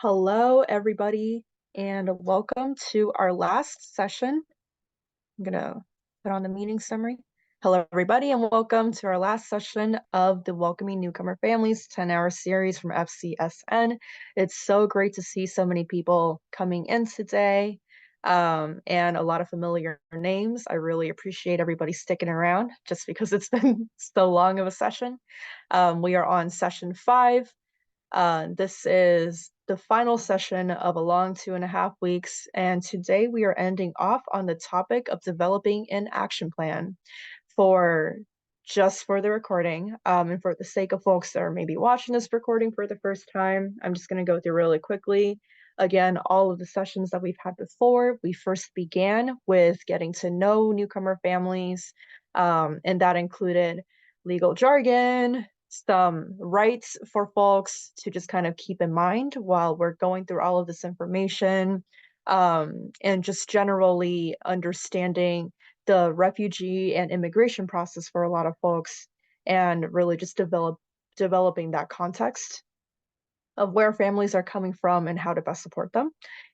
Hello, everybody, and welcome to our last session. I'm gonna put on the meeting summary. Hello, everybody, and welcome to our last session of the Welcoming Newcomer Families 10-hour series from FCSN. It's so great to see so many people coming in today, and a lot of familiar names. I really appreciate everybody sticking around just because it's been so long of a session. We are on session 5. This is the final session of a long 2.5 weeks, and today we are ending off on the topic of developing an action plan for for the recording. And for the sake of folks that are maybe watching this recording for the first time, I'm just going to go through really quickly. Again, all of the sessions that we've had before, we first began with getting to know newcomer families, and that included legal jargon, some rights for folks to just kind of keep in mind while we're going through all of this information, and just generally understanding the refugee and immigration process for a lot of folks, and really just developing that context of where families are coming from and how to best support them.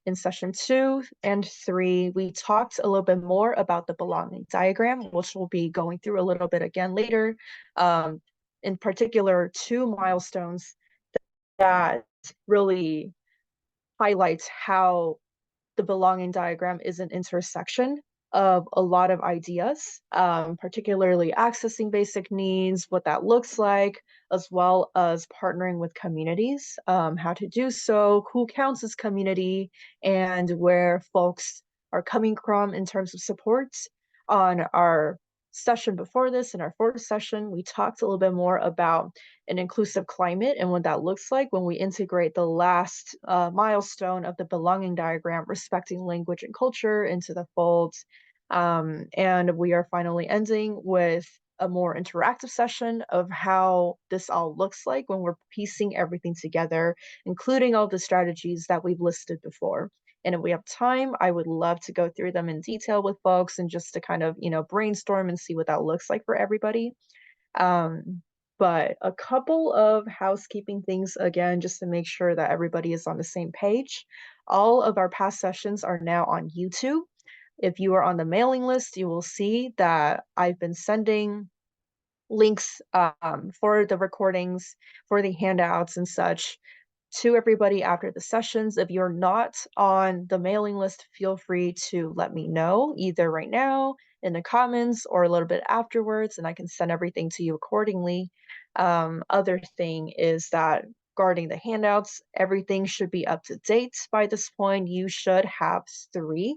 In session 2 and 3, we talked a little bit more about the belonging diagram, which we'll be going through a little bit again later. In particular, 2 milestones that really highlights how the belonging diagram is an intersection of a lot of ideas, particularly accessing basic needs, what that looks like, as well as partnering with communities, how to do so, who counts as community, and where folks are coming from in terms of support. On our session before this, in our 4th session, we talked a little bit more about an inclusive climate and what that looks like when we integrate the last milestone of the belonging diagram, respecting language and culture, into the fold. And we are finally ending with a more interactive session of how this all looks like when we're piecing everything together, including all the strategies that we've listed before. And if we have time, I would love to go through them in detail with folks and just to kind of, brainstorm and see what that looks like for everybody. But a couple of housekeeping things again, just to make sure that everybody is on the same page. All of our past sessions are now on YouTube. If you are on the mailing list, you will see that I've been sending links for the recordings, for the handouts and such to everybody after the sessions. If you're not on the mailing list, feel free to let me know either right now in the comments or a little bit afterwards, and I can send everything to you accordingly. Other thing is that regarding the handouts, everything should be up to date by this point. You should have 3.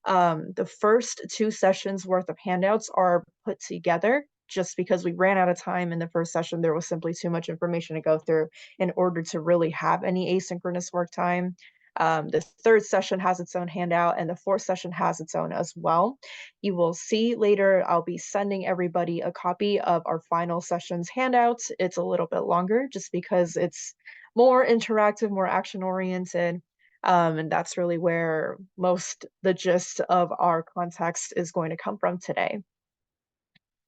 The first 2 sessions worth of handouts are put together just because we ran out of time in the first session. There was simply too much information to go through in order to really have any asynchronous work time. The 3rd session has its own handout, and the 4th session has its own as well. You will see later, I'll be sending everybody a copy of our final session's handouts. It's a little bit longer just because it's more interactive, more action-oriented. And that's really where the gist of our context is going to come from today.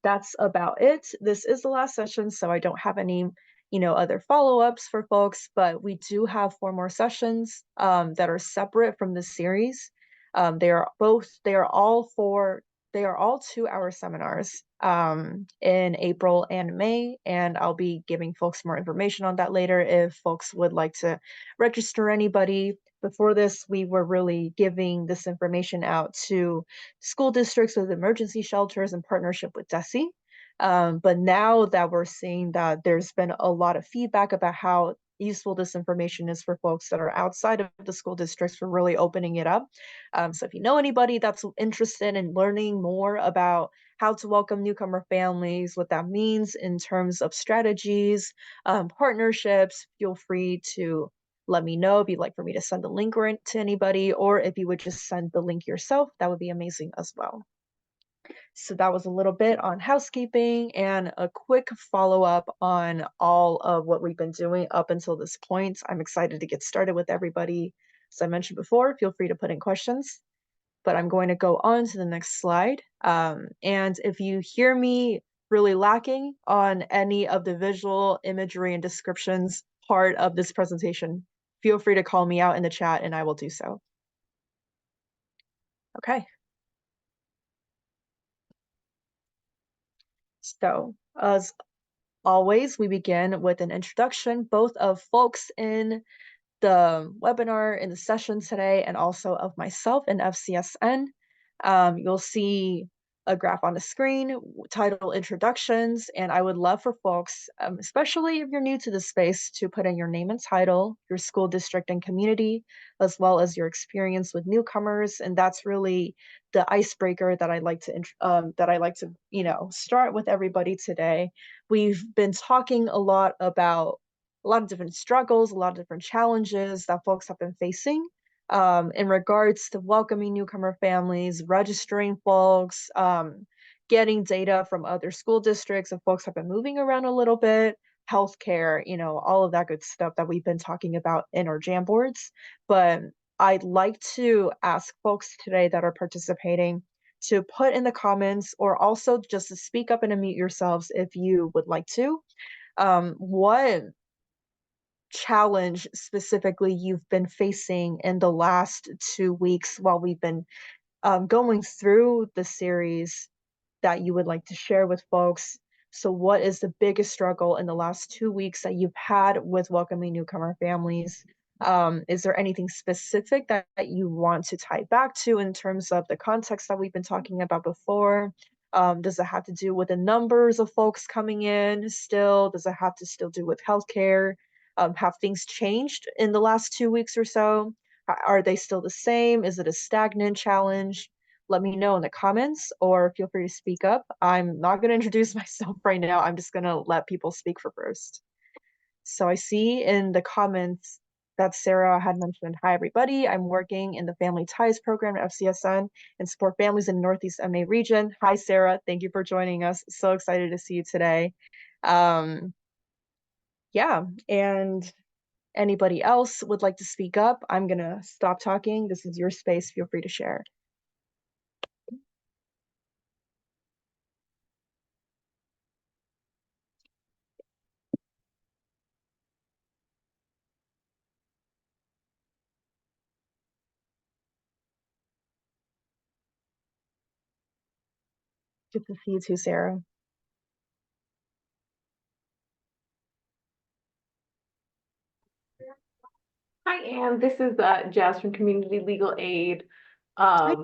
That's about it. This is the last session, so I don't have any, other follow-ups for folks, but we do have 4 more sessions that are separate from this series. They are all 2-hour seminars in April and May, and I'll be giving folks more information on that later if folks would like to register anybody. Before this, we were really giving this information out to school districts with emergency shelters in partnership with DESE. But now that we're seeing that there's been a lot of feedback about how useful this information is for folks that are outside of the school districts, we're really opening it up. So if you know anybody that's interested in learning more about how to welcome newcomer families, what that means in terms of strategies, partnerships, feel free to let me know if you'd like for me to send the link to anybody, or if you would just send the link yourself, that would be amazing as well. So that was a little bit on housekeeping and a quick follow-up on all of what we've been doing up until this point. I'm excited to get started with everybody. As I mentioned before, feel free to put in questions, but I'm going to go on to the next slide. And if you hear me really lacking on any of the visual imagery and descriptions part of this presentation, feel free to call me out in the chat and I will do so. Okay. So, as always, we begin with an introduction, both of folks in the webinar in the session today and also of myself in FCSN. You'll see a graph on the screen titled Introductions, and I would love for folks, especially if you're new to the space, to put in your name and title, your school district and community, as well as your experience with newcomers. And that's really the icebreaker that I like to start with everybody today. We've been talking a lot about a lot of different struggles, a lot of different challenges that folks have been facing in regards to welcoming newcomer families, registering folks, getting data from other school districts if folks have been moving around a little bit, healthcare, all of that good stuff that we've been talking about in our Jamboards. But I'd like to ask folks today that are participating to put in the comments or also just to speak up and unmute yourselves if you would like to. What challenge specifically you've been facing in the last 2 weeks while we've been going through the series that you would like to share with folks? So what is the biggest struggle in the last 2 weeks that you've had with welcoming newcomer families? Is there anything specific that you want to tie back to in terms of the context that we've been talking about before? Does it have to do with the numbers of folks coming in still? Does it have to still do with healthcare? Have things changed in the last 2 weeks or so? Are they still the same? Is it a stagnant challenge? Let me know in the comments or feel free to speak up. I'm not going to introduce myself right now. I'm just going to let people speak for first. So I see in the comments that Sarah had mentioned, hi everybody, I'm working in the Family Ties program at FCSN and support families in the Northeast MA region. Hi Sarah, thank you for joining us. So excited to see you today. Yeah, and anybody else would like to speak up, I'm gonna stop talking. This is your space, feel free to share. Good to see you too, Sarah. Hi, Anne. This is Jazz from Community Legal Aid. Hi.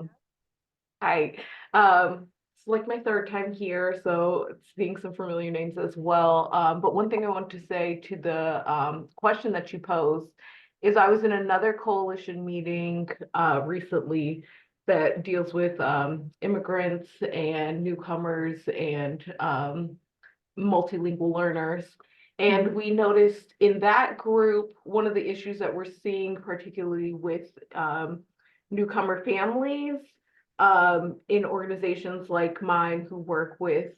It's like my third time here, so seeing some familiar names as well. But one thing I want to say to the question that you posed is I was in another coalition meeting recently that deals with immigrants and newcomers and multilingual learners. And we noticed in that group, one of the issues that we're seeing, particularly with newcomer families in organizations like mine who work with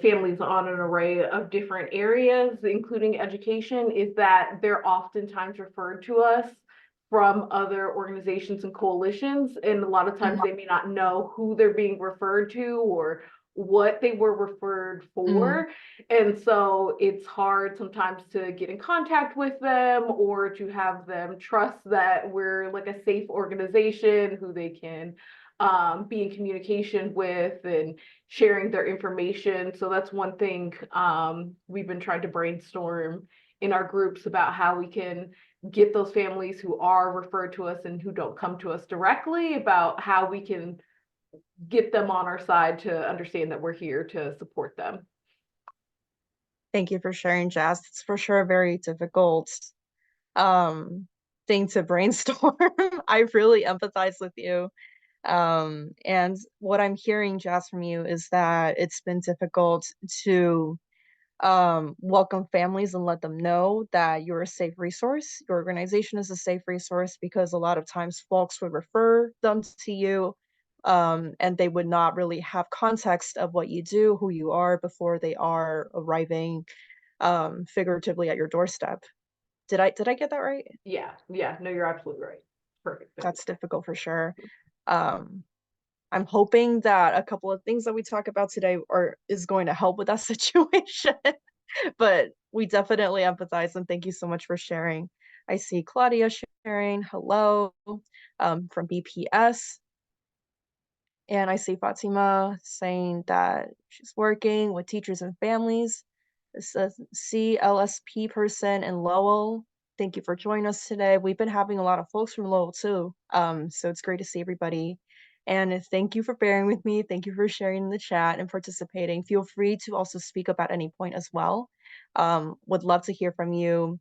families on an array of different areas, including education, is that they're oftentimes referred to us from other organizations and coalitions. And a lot of times they may not know who they're being referred to or what they were referred for. And so it's hard sometimes to get in contact with them or to have them trust that we're like a safe organization who they can be in communication with and sharing their information. So that's one thing we've been trying to brainstorm in our groups about how we can get those families who are referred to us and who don't come to us directly, about how we can get them on our side to understand that we're here to support them. Thank you for sharing, Jazz. It's for sure a very difficult thing to brainstorm. I really empathize with you. And what I'm hearing, Jazz, from you is that it's been difficult to welcome families and let them know that you're a safe resource. Your organization is a safe resource because a lot of times folks would refer them to you and they would not really have context of what you do, who you are before they are arriving figuratively at your doorstep. Did I get that right? Yeah, no, you're absolutely right. Perfect. That's difficult for sure. I'm hoping that a couple of things that we talk about today is going to help with that situation. but we definitely empathize and thank you so much for sharing. I see Claudia sharing, hello, from BPS. And I see Fatima saying that she's working with teachers and families. This says CLSP person in Lowell. Thank you for joining us today. We've been having a lot of folks from Lowell too. So it's great to see everybody. And thank you for bearing with me. Thank you for sharing in the chat and participating. Feel free to also speak up at any point as well. Would love to hear from you.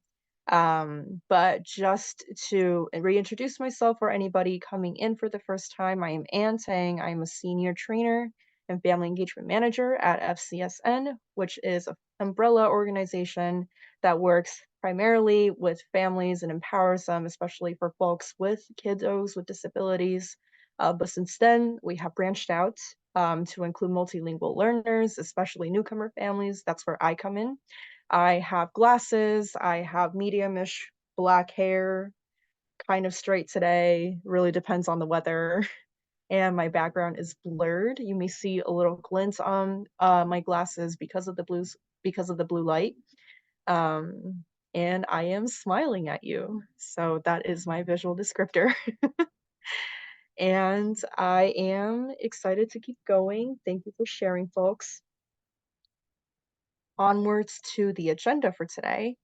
But just to reintroduce myself for anybody coming in for the first time, I am Ann Tang. I'm a senior trainer and family engagement manager at FCSN, which is an umbrella organization that works primarily with families and empowers them, especially for folks with kiddos with disabilities. But since then, we have branched out to include multilingual learners, especially newcomer families. That's where I come in. I have glasses, I have medium-ish black hair, kind of straight today, really depends on the weather, and my background is blurred. You may see a little glint on my glasses because of the blue light. And I am smiling at you. So that is my visual descriptor. And I am excited to keep going. Thank you for sharing, folks. Onwards to the agenda for today.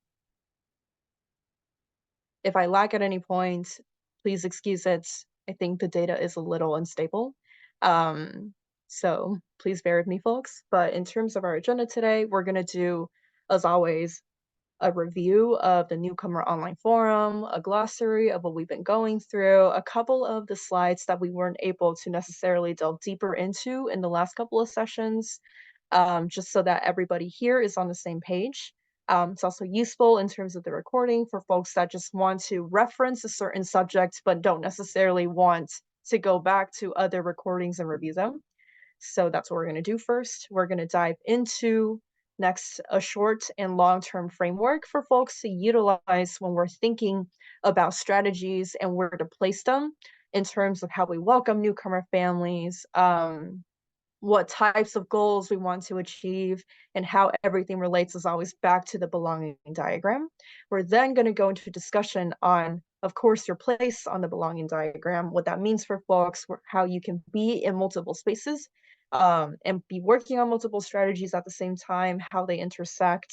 If I lag at any point, please excuse it. I think the data is a little unstable. So please bear with me, folks. But in terms of our agenda today, we're going to do, as always, a review of the Newcomer online forum, a glossary of what we've been going through, a couple of the slides that we weren't able to necessarily delve deeper into in the last couple of sessions, just so that everybody here is on the same page. It's also useful in terms of the recording for folks that just want to reference a certain subject but don't necessarily want to go back to other recordings and review them. So that's what we're going to do first. We're going to dive into next a short and long-term framework for folks to utilize when we're thinking about strategies and where to place them in terms of how we welcome newcomer families, what types of goals we want to achieve, and how everything relates as always back to the belonging diagram. We're then going to go into discussion on, of course, your place on the belonging diagram, what that means for folks, how you can be in multiple spaces and be working on multiple strategies at the same time, how they intersect.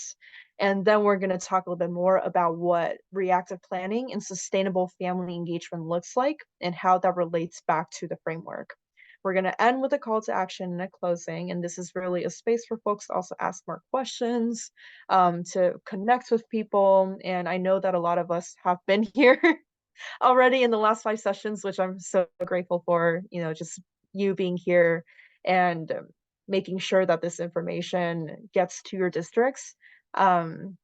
And then we're going to talk a little bit more about what reactive planning and sustainable family engagement looks like and how that relates back to the framework. We're going to end with a call to action and a closing, and this is really a space for folks to also ask more questions, to connect with people. And I know that a lot of us have been here already in the last 5 sessions, which I'm so grateful for, just you being here and making sure that this information gets to your districts. Um,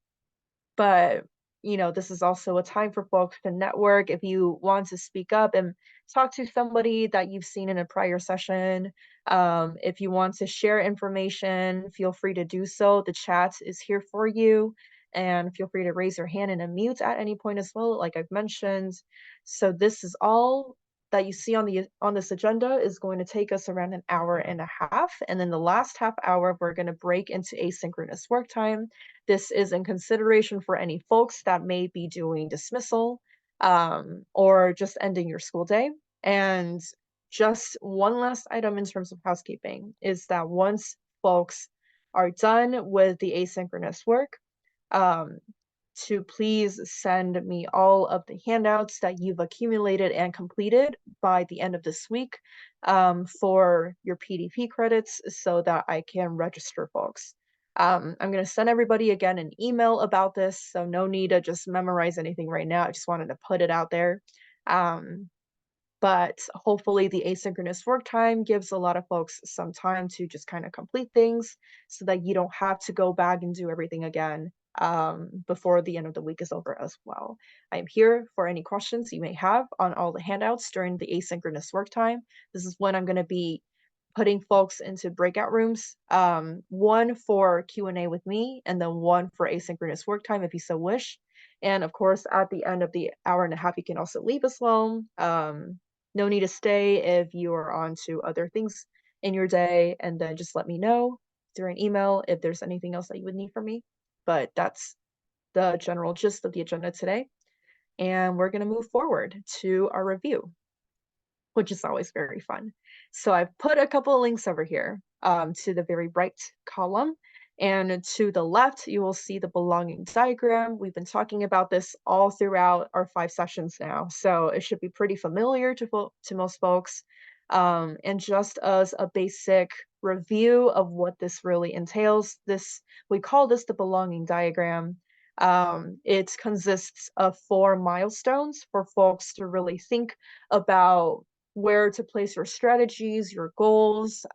but this is also a time for folks to network. If you want to speak up and talk to somebody that you've seen in a prior session, if you want to share information, feel free to do so. The chat is here for you, and feel free to raise your hand and unmute at any point as well, like I've mentioned. So this is all that you see on this agenda is going to take us around an hour and a half, and then the last half hour we're going to break into asynchronous work time. This is in consideration for any folks that may be doing dismissal or just ending your school day. And just one last item in terms of housekeeping is that once folks are done with the asynchronous work, um, to please send me all of the handouts that you've accumulated and completed by the end of this week for your PDP credits so that I can register folks. I'm going to send everybody again an email about this, so no need to just memorize anything right now. I just wanted to put it out there. But hopefully the asynchronous work time gives a lot of folks some time to just kind of complete things so that you don't have to go back and do everything again before the end of the week is over as well. I am here for any questions you may have on all the handouts during the asynchronous work time. This is when I'm going to be putting folks into breakout rooms, one for Q&A with me, and then one for asynchronous work time if you so wish. And of course, at the end of the hour and a half, you can also leave as well. No need to stay if you are on to other things in your day, and then just let me know through an email if there's anything else that you would need from me. but that's the general gist of the agenda today. And we're going to move forward to our review, which is always very fun. So I've put a couple of links over here to the very right column. And to the left, you will see the belonging diagram. We've been talking about this all throughout our 5 sessions now, so it should be pretty familiar to most folks. And just as a basic review of what this really entails, we call this the belonging diagram. It consists of 4 milestones for folks to really think about where to place your strategies, your goals,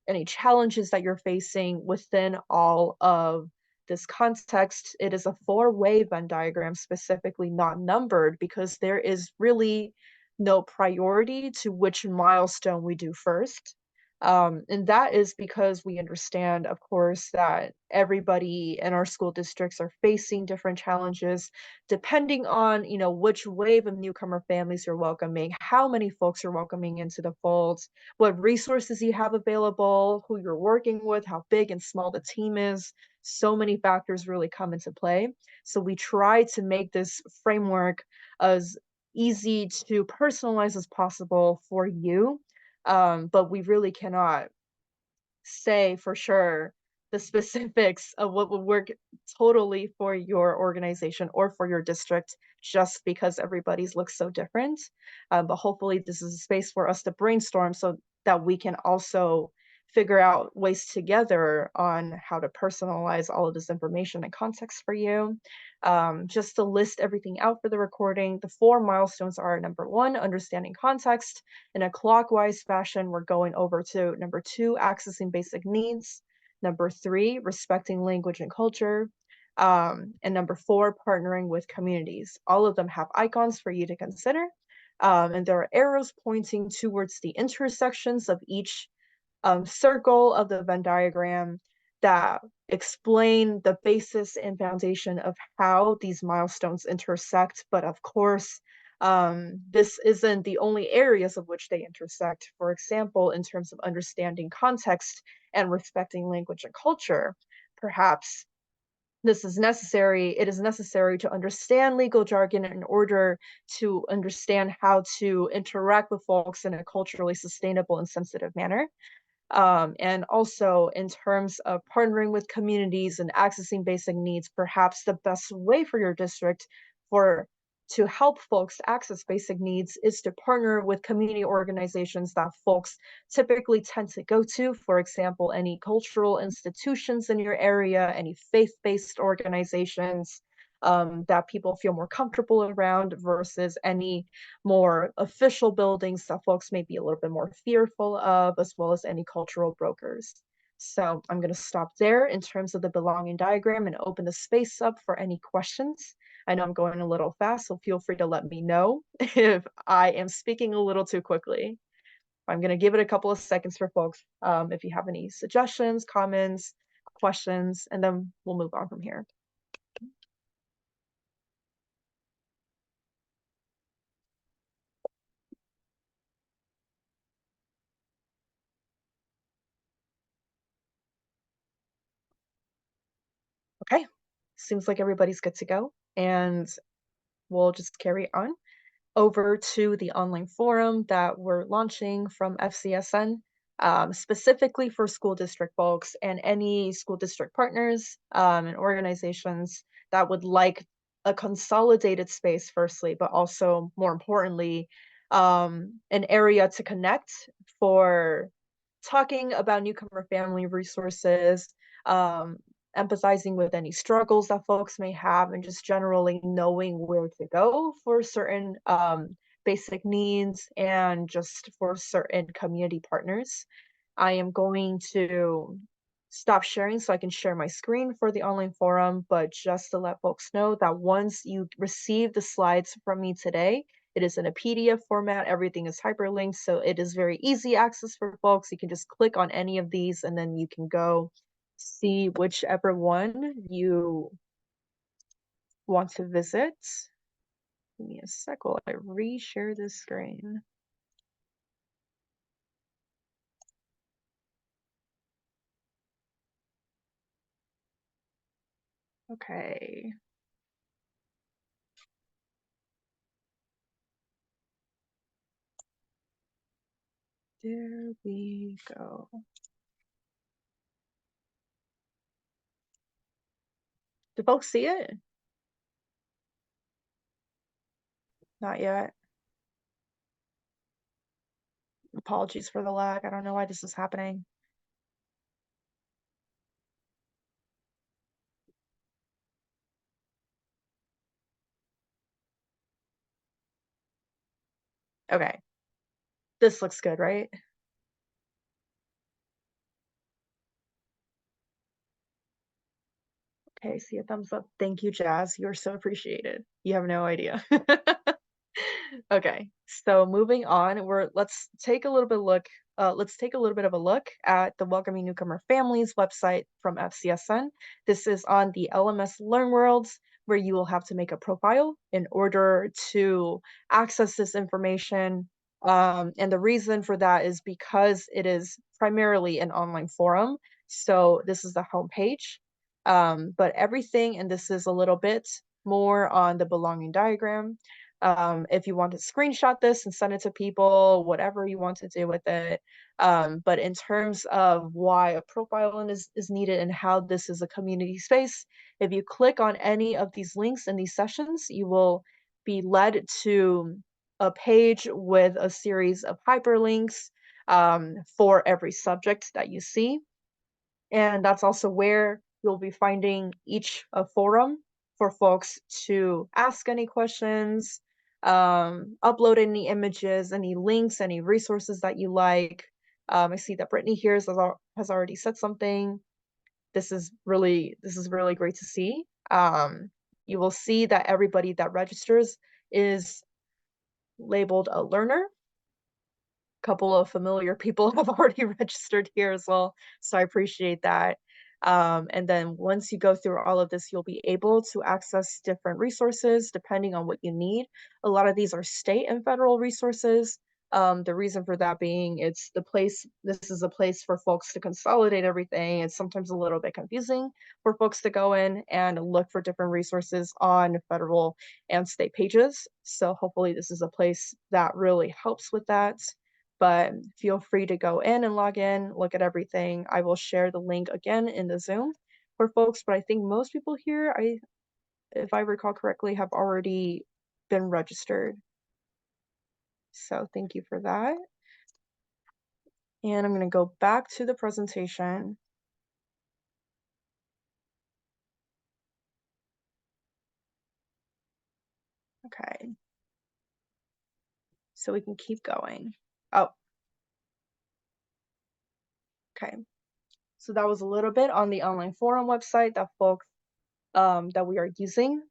any challenges that you're facing within all of this context. It is a 4-way Venn diagram, specifically not numbered, because there is really no priority to which milestone we do first. And that is because we understand, of course, that everybody in our school districts are facing different challenges depending on, which wave of newcomer families you're welcoming, how many folks you're welcoming into the fold, what resources you have available, who you're working with, how big and small the team is. So many factors really come into play. So we try to make this framework as easy to personalize as possible for you. But we really cannot say for sure the specifics of what would work totally for your organization or for your district just because everybody's looks so different. But hopefully this is a space for us to brainstorm so that we can also figure out ways together on how to personalize all of this information and context for you. Just to list everything out for the recording, the 4 milestones are: number 1, understanding context. In a clockwise fashion, we're going over to number 2, accessing basic needs. Number 3, respecting language and culture. And number 4, partnering with communities. All of them have icons for you to consider. And there are arrows pointing towards the intersections of each circle of the Venn diagram that explain the basis and foundation of how these milestones intersect. But of course, this isn't the only areas of which they intersect. For example, in terms of understanding context and respecting language and culture, perhaps it is necessary to understand legal jargon in order to understand how to interact with folks in a culturally sustainable and sensitive manner. And also in terms of partnering with communities and accessing basic needs, perhaps the best way for your district for to help folks access basic needs is to partner with community organizations that folks typically tend to go to. For example, any cultural institutions in your area, any faith-based organizations that people feel more comfortable around versus any more official buildings that folks may be a little bit more fearful of, as well as any cultural brokers. So I'm going to stop there in terms of the belonging diagram and open the space up for any questions. I know I'm going a little fast, so feel free to let me know if I am speaking a little too quickly. I'm going to give it a couple of seconds for folks if you have any suggestions, comments, questions, and then we'll move on from here. Okay, seems like everybody's good to go, and we'll just carry on over to the online forum that we're launching from FCSN, specifically for school district folks and any school district partners and organizations that would like a consolidated space, firstly, but also more importantly, an area to connect for talking about newcomer family resources, um, empathizing with any struggles that folks may have, and just generally knowing where to go for certain basic needs and just for certain community partners. I am going to stop sharing so I can share my screen for the online forum, but just to let folks know that once you receive the slides from me today, it is in a PDF format. Everything is hyperlinked, so it is very easy access for folks. You can just click on any of these and then you can go see whichever one you want to visit. Give me a sec while I re-share this screen. Okay. There we go. Do folks see it? Not yet. Apologies for the lag. I don't know why this is happening. Okay. This looks good, right? Okay, see a thumbs up. Thank you, Jazz. You're so appreciated. You have no idea. Okay, so moving on, let's take a little bit of a look at the Welcoming Newcomer Families website from FCSN. This is on the LMS Learn Worlds, where you will have to make a profile in order to access this information. And the reason for that is because it is primarily an online forum. So this is the homepage. But everything, and this is a little bit more on the belonging diagram. If you want to screenshot this and send it to people, whatever you want to do with it. But in terms of why a profiling is needed and how this is a community space, if you click on any of these links in these sessions, you will be led to a page with a series of hyperlinks for every subject that you see. And that's also where you'll be finding each a forum for folks to ask any questions, upload any images, any links, any resources that you like. I see that Brittany here has already said something. This is really great to see. You will see that everybody that registers is labeled a learner. Couple of familiar people have already registered here as well, so I appreciate that. And then once you go through all of this, you'll be able to access different resources depending on what you need. A lot of these are state and federal resources. The reason for that being this is a place for folks to consolidate everything. It's sometimes a little bit confusing for folks to go in and look for different resources on federal and state pages. So hopefully this is a place that really helps with that, but feel free to go in and log in, look at everything. I will share the link again in the Zoom for folks, but I think most people here, if I recall correctly, have already been registered. So thank you for that. And I'm going to go back to the presentation. Okay. So we can keep going. Oh, okay. So that was a little bit on the online forum website that we are using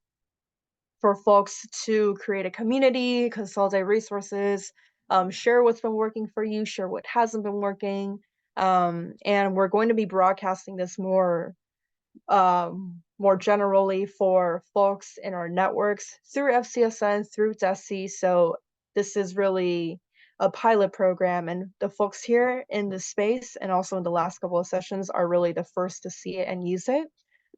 for folks to create a community, consolidate resources, share what's been working for you, share what hasn't been working. And we're going to be broadcasting this more generally for folks in our networks through FCSN, through DESI. So this is really a pilot program, and the folks here in the space and also in the last couple of sessions are really the first to see it and use it.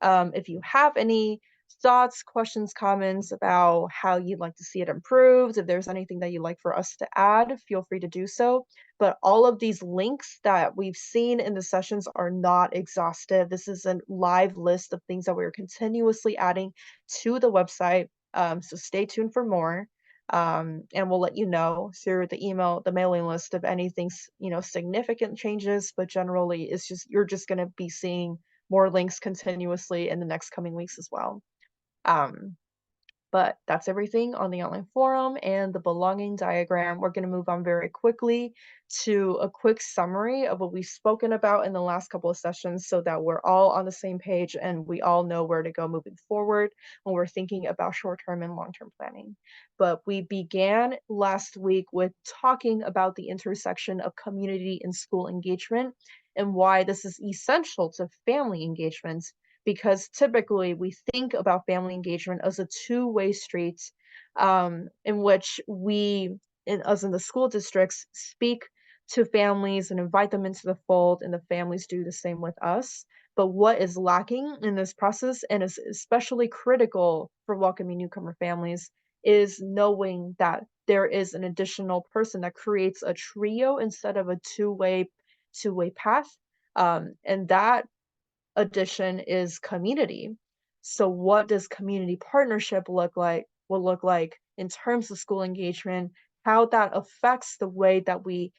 If you have any thoughts, questions, comments about how you'd like to see it improved, if there's anything that you'd like for us to add, feel free to do so. But all of these links that we've seen in the sessions are not exhaustive. This is a live list of things that we're continuously adding to the website. So stay tuned for more. And we'll let you know through the mailing list of anything, significant changes, but generally you're just going to be seeing more links continuously in the next coming weeks as well. But that's everything on the online forum and the belonging diagram. We're going to move on very quickly to a quick summary of what we've spoken about in the last couple of sessions so that we're all on the same page and we all know where to go moving forward when we're thinking about short-term and long-term planning. But we began last week with talking about the intersection of community and school engagement and why this is essential to family engagement, because typically we think about family engagement as a two-way street, in which us in the school districts, speak to families and invite them into the fold, and the families do the same with us. But what is lacking in this process, and is especially critical for welcoming newcomer families, is knowing that there is an additional person that creates a trio instead of a two-way path. And that addition is community. So what does community partnership look like in terms of school engagement, how that affects the way that we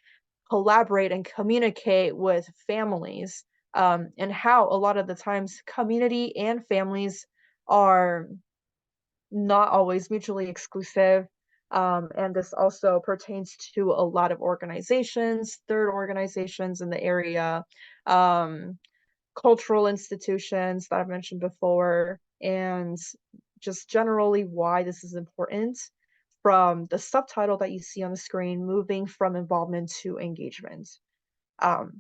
collaborate and communicate with families, and how a lot of the times community and families are not always mutually exclusive. And this also pertains to a lot of organizations, third organizations in the area, um, cultural institutions that I've mentioned before, and just generally why this is important from the subtitle that you see on the screen, moving from involvement to engagement.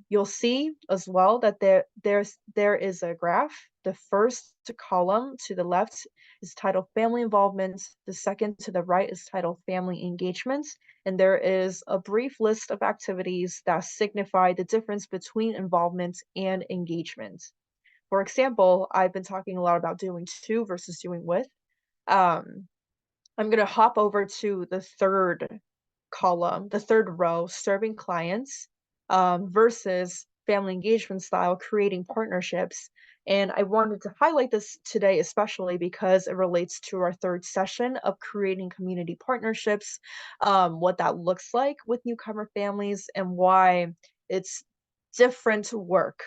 You'll see as well that there is a graph. The first column to the left is titled Family Involvement. The second to the right is titled Family Engagement. And there is a brief list of activities that signify the difference between involvement and engagement. For example, I've been talking a lot about doing to versus doing with. Um, I'm going to hop over to the third column, the third row, serving clients, versus family engagement style, creating partnerships. And I wanted to highlight this today, especially because it relates to our third session of creating community partnerships, what that looks like with newcomer families, and why it's different work.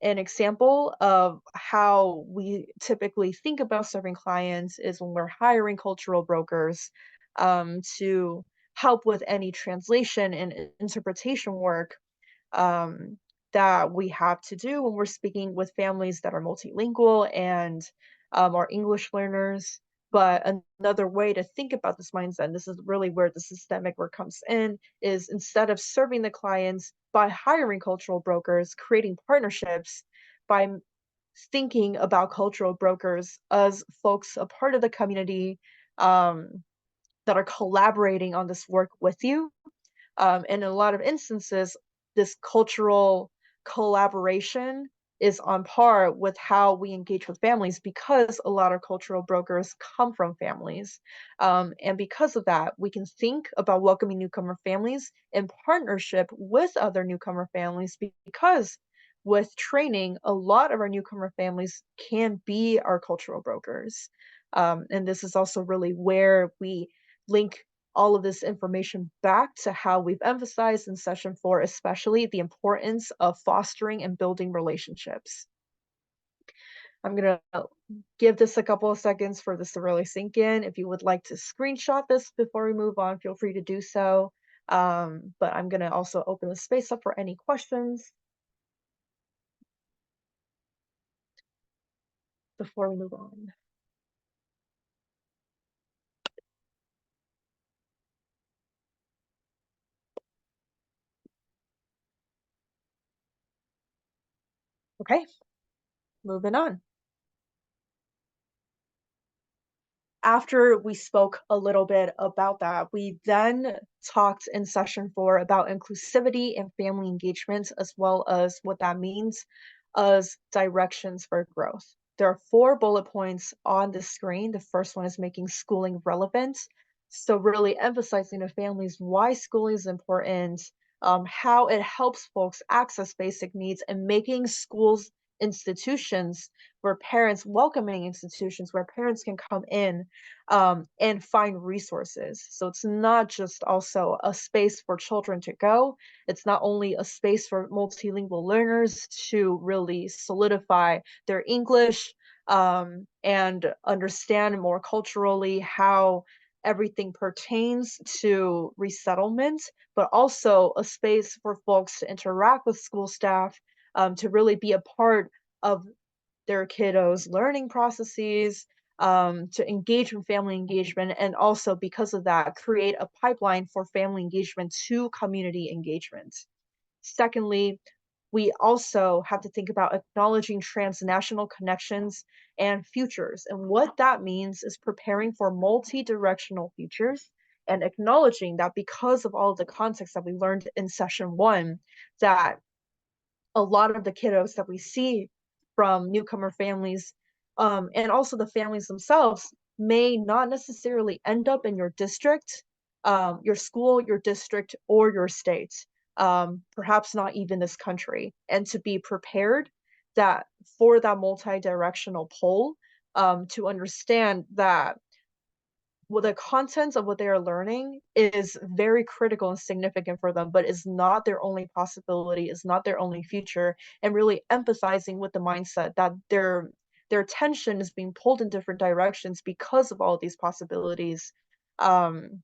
An example of how we typically think about serving clients is when we're hiring cultural brokers, to help with any translation and interpretation work, um, that we have to do when we're speaking with families that are multilingual and, are English learners. But another way to think about this mindset, and this is really where the systemic work comes in, is instead of serving the clients by hiring cultural brokers, creating partnerships by thinking about cultural brokers as folks, a part of the community, um, that are collaborating on this work with you. And in a lot of instances, this cultural collaboration is on par with how we engage with families because a lot of cultural brokers come from families. And because of that, we can think about welcoming newcomer families in partnership with other newcomer families because with training, a lot of our newcomer families can be our cultural brokers. And this is also really where we link all of this information back to how we've emphasized in session 4, especially the importance of fostering and building relationships. I'm going to give this a couple of seconds for this to really sink in. If you would like to screenshot this before we move on, feel free to do so. But I'm going to also open the space up for any questions before we move on. Okay, moving on. After we spoke a little bit about that, we then talked in session 4 about inclusivity and family engagement, as well as what that means as directions for growth. There are 4 bullet points on the screen. The first one is making schooling relevant. So really emphasizing to families why schooling is important, how it helps folks access basic needs, and making schools institutions where parents, welcoming institutions where parents can come in, and find resources. So it's not just also a space for children to go, it's not only a space for multilingual learners to really solidify their English, and understand more culturally how everything pertains to resettlement, but also a space for folks to interact with school staff, to really be a part of their kiddos' learning processes, to engage in family engagement, and also because of that, create a pipeline for family engagement to community engagement. Secondly, we also have to think about acknowledging transnational connections and futures. And what that means is preparing for multi-directional futures and acknowledging that because of all of the context that we learned in session 1, that a lot of the kiddos that we see from newcomer families, and also the families themselves may not necessarily end up in your district, your school, your district, or your state, perhaps not even this country. And to be prepared that for that multi-directional pull, to understand that well, the content of what they are learning is very critical and significant for them, but is not their only possibility, is not their only future, and really empathizing with the mindset that their attention is being pulled in different directions because of all of these possibilities. Um,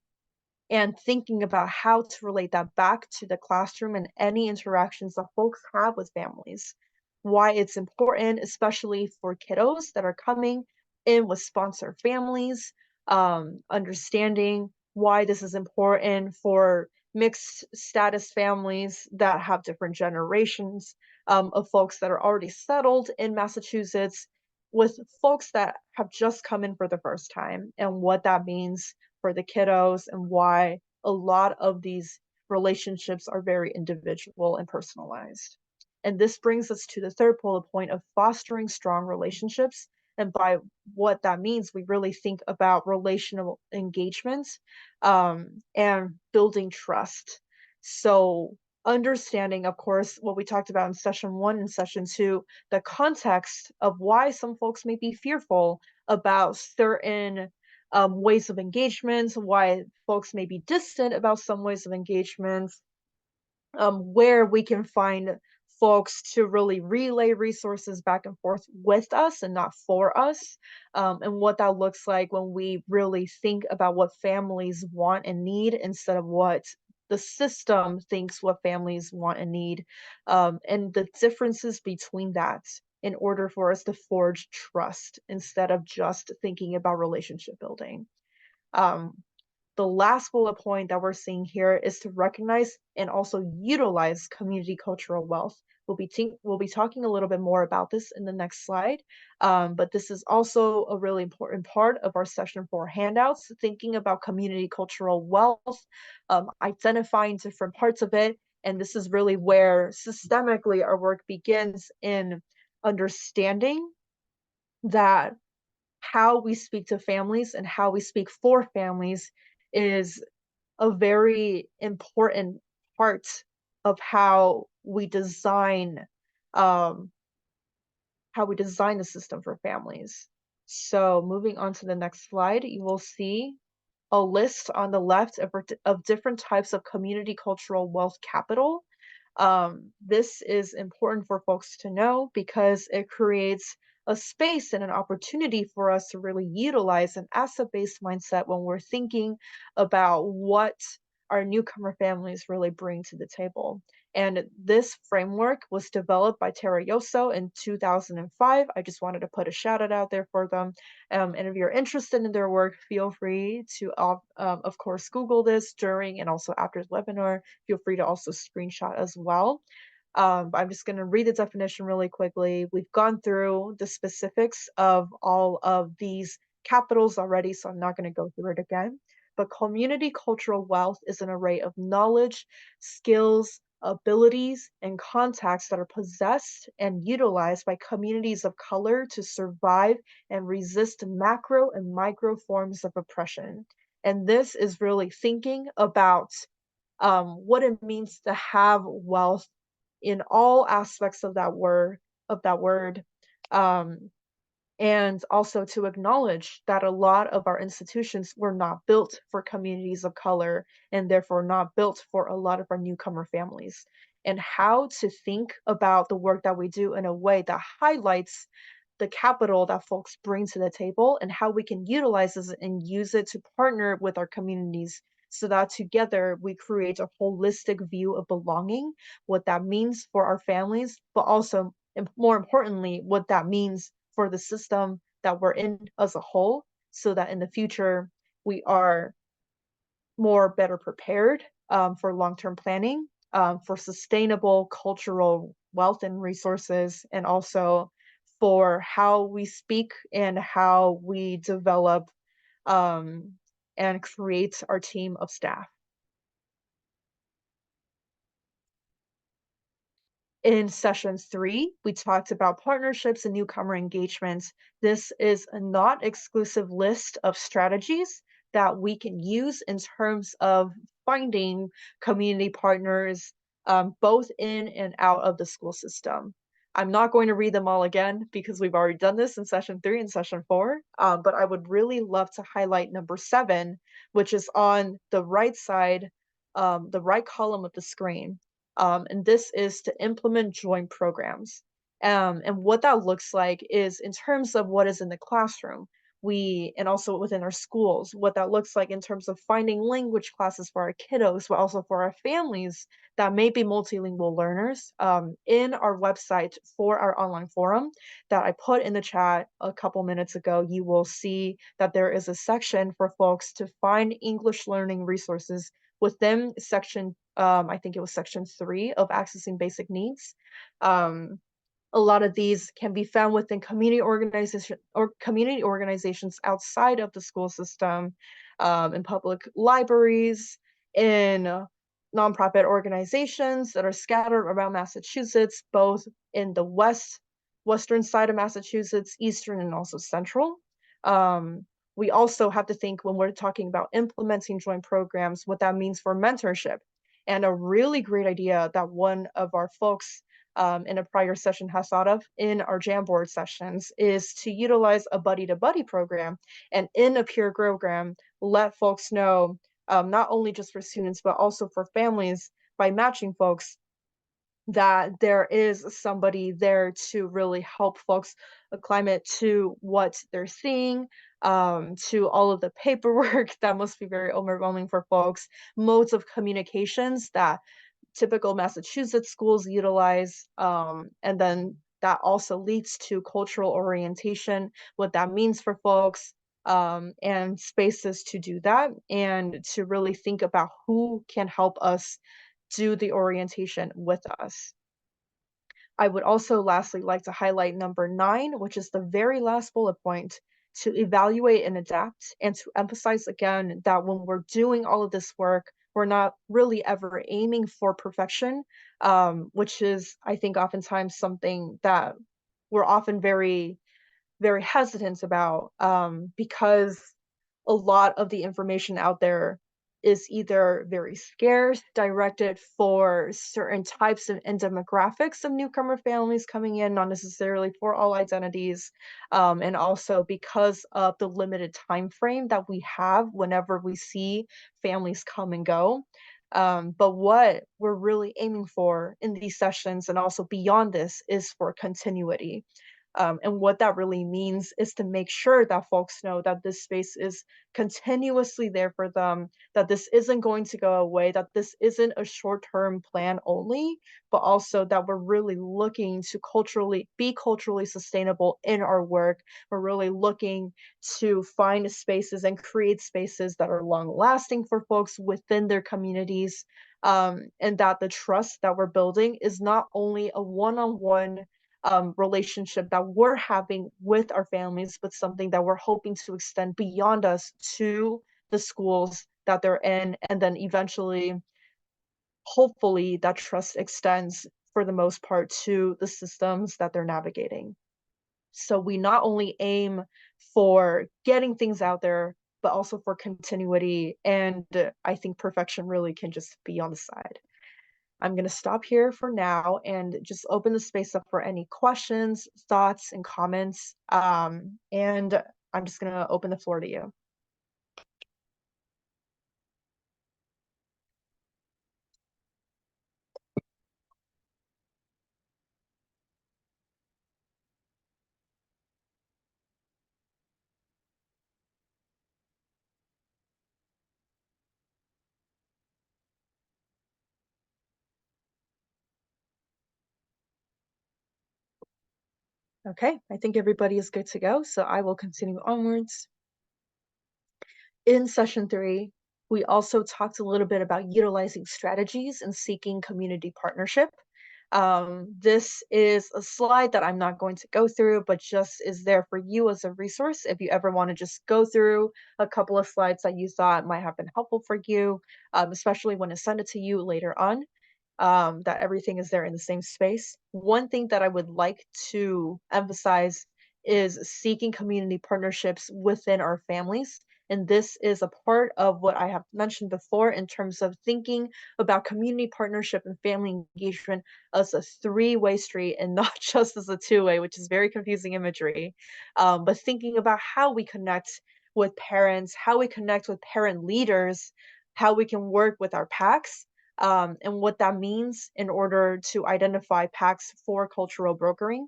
and thinking about how to relate that back to the classroom and any interactions that folks have with families. Why it's important, especially for kiddos that are coming in with sponsor families, understanding why this is important for mixed status families that have different generations, of folks that are already settled in Massachusetts with folks that have just come in for the first time, and what that means for the kiddos and why a lot of these relationships are very individual and personalized. And this brings us to the third bullet point of fostering strong relationships. And by what that means, we really think about relational engagement, and building trust. So, understanding, of course, what we talked about in session one and session two, the context of why some folks may be fearful about certain ways of engagement, why folks may be distant about some ways of engagement, where we can find folks to really relay resources back and forth with us and not for us, and what that looks like when we really think about what families want and need instead of what the system thinks what families want and need, and the differences between that in order for us to forge trust instead of just thinking about relationship building. Um, the last bullet point that we're seeing here is to recognize and also utilize community cultural wealth. We'll be talking a little bit more about this in the next slide, but this is also a really important part of our session 4 handouts, thinking about community cultural wealth, identifying different parts of it, and this is really where systemically our work begins in understanding that how we speak to families and how we speak for families is a very important part of um, how we design the system for families. So moving on to the next slide, you will see a list on the left of different types of community cultural wealth capital. This is important for folks to know because it creates a space and an opportunity for us to really utilize an asset-based mindset when we're thinking about what our newcomer families really bring to the table. And this framework was developed by Tara Yoso in 2005. I just wanted to put a shout out there for them. And if you're interested in their work, feel free to, of course, Google this during and also after the webinar. Feel free to also screenshot as well. I'm just going to read the definition really quickly. We've gone through the specifics of all of these capitals already, so I'm not going to go through it again. But community cultural wealth is an array of knowledge, skills, abilities, and contacts that are possessed and utilized by communities of color to survive and resist macro and micro forms of oppression. And this is really thinking about what it means to have wealth in all aspects of that word, um, and also to acknowledge that a lot of our institutions were not built for communities of color and therefore not built for a lot of our newcomer families, and how to think about the work that we do in a way that highlights the capital that folks bring to the table and how we can utilize this and use it to partner with our communities so that together we create a holistic view of belonging, what that means for our families, but also, and more importantly, what that means for the system that we're in as a whole, so that in the future we are better prepared, for long-term planning, for sustainable cultural wealth and resources, and also for how we speak and how we develop, um, and create our team of staff. In session 3, we talked about partnerships and newcomer engagements. This is a not exclusive list of strategies that we can use in terms of finding community partners, both in and out of the school system. I'm not going to read them all again because we've already done this in session 3 and session 4, but I would really love to highlight number 7, which is on the right side, the right column of the screen. And this is to implement joint programs. And what that looks like is in terms of what is in the classroom, and also within our schools, what that looks like in terms of finding language classes for our kiddos, but also for our families that may be multilingual learners. In our website for our online forum that I put in the chat a couple minutes ago, you will see that there is a section for folks to find English learning resources within section, I think it was section 3 of accessing basic needs. A lot of these can be found within community organizations outside of the school system, in public libraries, in nonprofit organizations that are scattered around Massachusetts, both in the western side of Massachusetts, eastern, and also central. We also have to think when we're talking about implementing joint programs, what that means for mentorship. And a really great idea that one of our folks in a prior session has thought of in our Jamboard sessions is to utilize a buddy-to-buddy program, and in a peer program, let folks know, not only just for students, but also for families by matching folks, that there is somebody there to really help folks acclimate to what they're seeing, to all of the paperwork that must be very overwhelming for folks, modes of communications that typical Massachusetts schools utilize, and then that also leads to cultural orientation, what that means for folks, and spaces to do that, and to really think about who can help us do the orientation with us. I would also lastly like to highlight number 9, which is the very last bullet point, to evaluate and adapt, and to emphasize again that when we're doing all of this work, we're not really ever aiming for perfection, which is, I think, oftentimes something that we're often very hesitant about, because a lot of the information out there is either very scarce, directed for certain types and demographics of newcomer families coming in, not necessarily for all identities, and also because of the limited time frame that we have whenever we see families come and go. But what we're really aiming for in these sessions and also beyond this is for continuity. And what that really means is to make sure that folks know that this space is continuously there for them, that this isn't going to go away, that this isn't a short-term plan only, but also that we're really looking to be culturally sustainable in our work. We're really looking to find spaces and create spaces that are long-lasting for folks within their communities, and that the trust that we're building is not only a one-on-one relationship that we're having with our families, but something that we're hoping to extend beyond us to the schools that they're in. And then eventually, hopefully, that trust extends for the most part to the systems that they're navigating. So we not only aim for getting things out there, but also for continuity. And I think perfection really can just be on the side. I'm going to stop here for now and just open the space up for any questions, thoughts, and comments. And I'm just going to open the floor to you. Okay, I think everybody is good to go, so I will continue onwards. In session 3, we also talked a little bit about utilizing strategies and seeking community partnership. This is a slide that I'm not going to go through, but just is there for you as a resource if you ever want to just go through a couple of slides that you thought might have been helpful for you, especially when I send it to you later on. that everything is there in the same space. One thing that I would like to emphasize is seeking community partnerships within our families. And this is a part of what I have mentioned before in terms of thinking about community partnership and family engagement as a three-way street and not just as a two-way, which is very confusing imagery. But thinking about how we connect with parents, how we connect with parent leaders, how we can work with our packs, and what that means in order to identify packs for cultural brokering.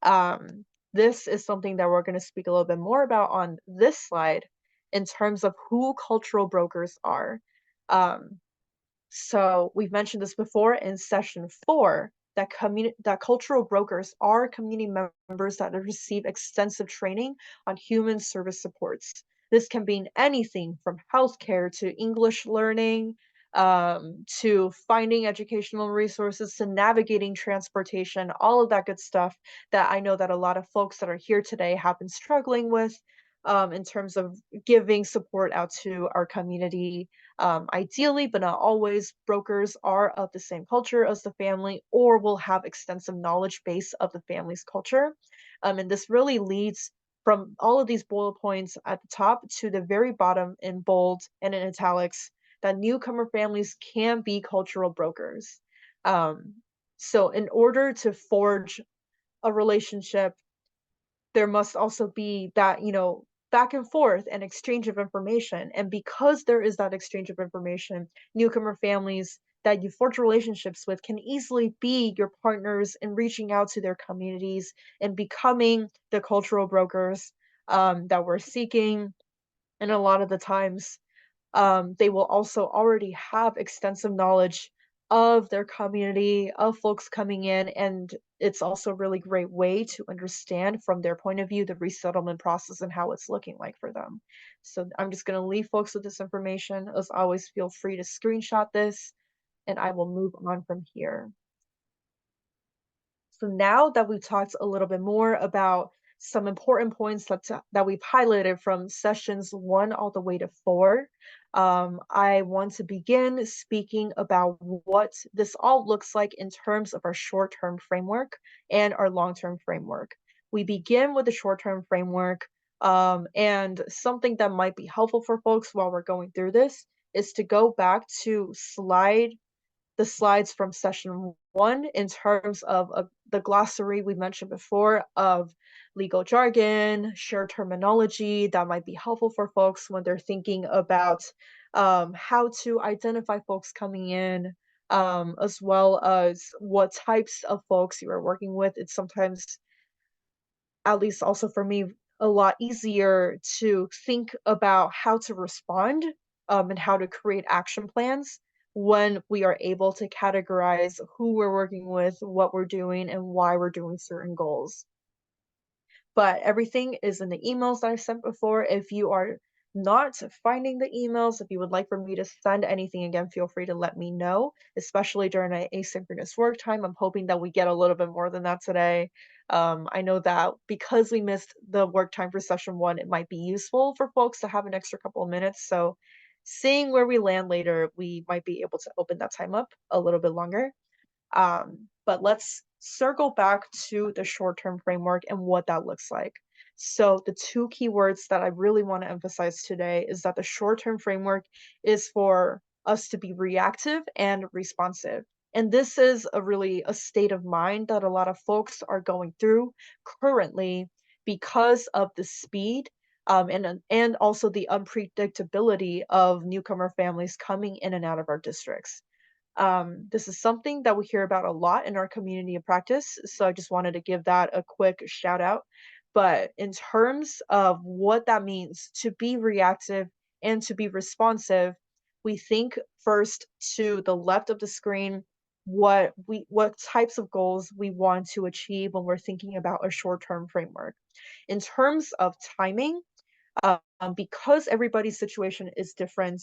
Um, this is something that we're going to speak a little bit more about on this slide in terms of who cultural brokers are. Um, so we've mentioned this before in session 4 that cultural brokers are community members that receive extensive training on human service supports. This can be anything from healthcare to English learning, to finding educational resources, to navigating transportation, all of that good stuff that I know that a lot of folks that are here today have been struggling with, in terms of giving support out to our community. Ideally, but not always, brokers are of the same culture as the family or will have extensive knowledge base of the family's culture. And this really leads from all of these bullet points at the top to the very bottom in bold and in italics that newcomer families can be cultural brokers. Um, so in order to forge a relationship, there must also be that, back and forth and exchange of information. And because there is that exchange of information, newcomer families that you forge relationships with can easily be your partners in reaching out to their communities and becoming the cultural brokers, that we're seeking. And a lot of the times, they will also already have extensive knowledge of their community, of folks coming in, and it's also a really great way to understand from their point of view the resettlement process and how it's looking like for them. So I'm just going to leave folks with this information. As always, feel free to screenshot this, and I will move on from here. So now that we've talked a little bit more about some important points that we've highlighted from sessions 1 all the way to 4, I want to begin speaking about what this all looks like in terms of our short-term framework and our long-term framework. We begin with the short-term framework, and something that might be helpful for folks while we're going through this is to go back to the slides from session 1 in terms of the glossary we mentioned before of legal jargon, shared terminology that might be helpful for folks when they're thinking about, how to identify folks coming in, as well as what types of folks you are working with. It's sometimes, at least also for me, a lot easier to think about how to respond, and how to create action plans when we are able to categorize who we're working with, what we're doing, and why we're doing certain goals. But everything is in the emails that I sent before. If you are not finding the emails, if you would like for me to send anything again, feel free to let me know, especially during an asynchronous work time. I'm hoping that we get a little bit more than that today. I know that because we missed the work time for session 1, it might be useful for folks to have an extra couple of minutes. So seeing where we land later, we might be able to open that time up a little bit longer. But let's circle back to the short-term framework and what that looks like. So the two keywords that I really want to emphasize today is that the short-term framework is for us to be reactive and responsive. And this is a state of mind that a lot of folks are going through currently because of the speed, and also the unpredictability of newcomer families coming in and out of our districts. This is something that we hear about a lot in our community of practice, so I just wanted to give that a quick shout out. But in terms of what that means to be reactive and to be responsive, we think first to the left of the screen what types of goals we want to achieve when we're thinking about a short-term framework. In terms of timing, because everybody's situation is different,